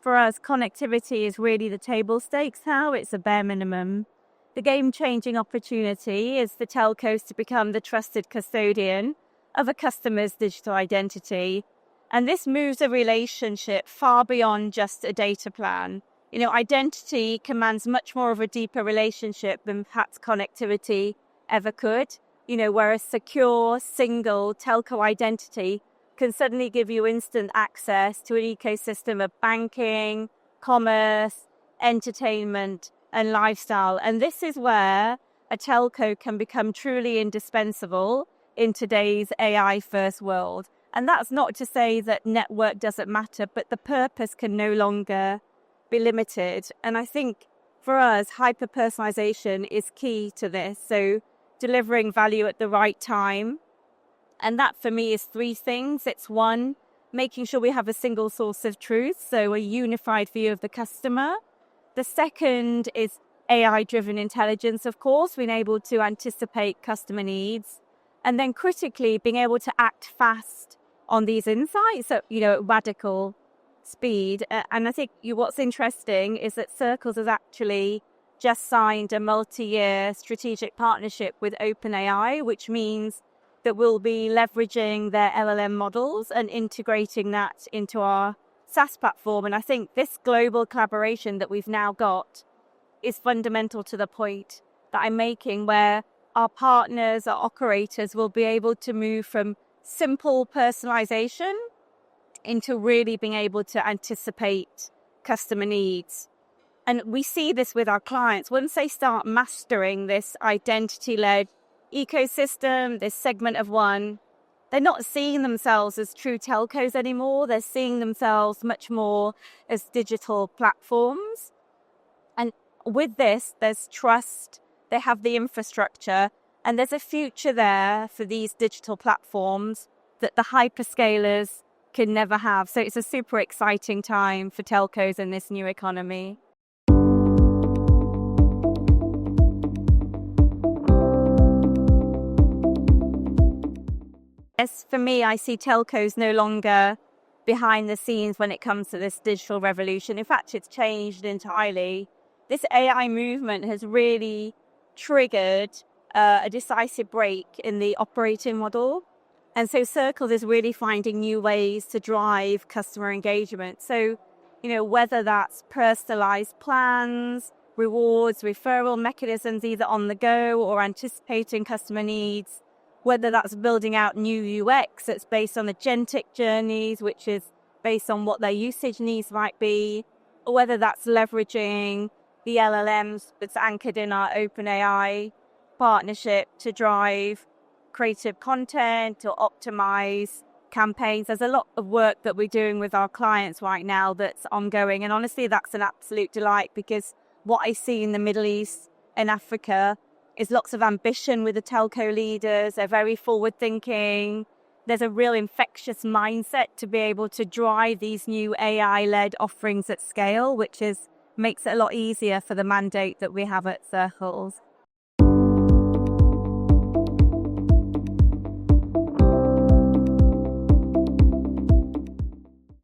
for us, connectivity is really the table stakes now. It's a bare minimum. The game-changing opportunity is for telcos to become the trusted custodian of a customer's digital identity. And this moves a relationship far beyond just a data plan. Identity commands much more of a deeper relationship than perhaps connectivity ever could. Where a secure, single telco identity can suddenly give you instant access to an ecosystem of banking, commerce, entertainment, and lifestyle. And this is where a telco can become truly indispensable in today's AI-first world. And that's not to say that network doesn't matter, but the purpose can no longer be limited. And I think for us, hyper-personalization is key to this. So delivering value at the right time. And that for me is three things. It's one, making sure we have a single source of truth, so a unified view of the customer. The second is AI-driven intelligence, of course, being able to anticipate customer needs. And then critically, being able to act fast on these insights at radical speed. And I think what's interesting is that Circles has actually just signed a multi-year strategic partnership with OpenAI, which means that we'll be leveraging their LLM models and integrating that into our SaaS platform. And I think this global collaboration that we've now got is fundamental to the point that I'm making, where our partners, our operators will be able to move from simple personalization into really being able to anticipate customer needs. And we see this with our clients. Once they start mastering this identity-led ecosystem, this segment of one, they're not seeing themselves as true telcos anymore. They're seeing themselves much more as digital platforms. And with this, there's trust, they have the infrastructure, and there's a future there for these digital platforms that the hyperscalers can never have. So it's a super exciting time for telcos in this new economy. Yes, for me, I see telcos no longer behind the scenes when it comes to this digital revolution. In fact, it's changed entirely. This AI movement has really triggered a decisive break in the operating model. And so Circles is really finding new ways to drive customer engagement. So, whether that's personalized plans, rewards, referral mechanisms, either on the go or anticipating customer needs, whether that's building out new UX that's based on agentic journeys, which is based on what their usage needs might be, or whether that's leveraging the LLMs that's anchored in our OpenAI partnership to drive creative content or optimize campaigns. There's a lot of work that we're doing with our clients right now that's ongoing. And honestly, that's an absolute delight, because what I see in the Middle East and Africa is lots of ambition with the telco leaders. They're very forward thinking. There's a real infectious mindset to be able to drive these new AI-led offerings at scale, which makes it a lot easier for the mandate that we have at Circles.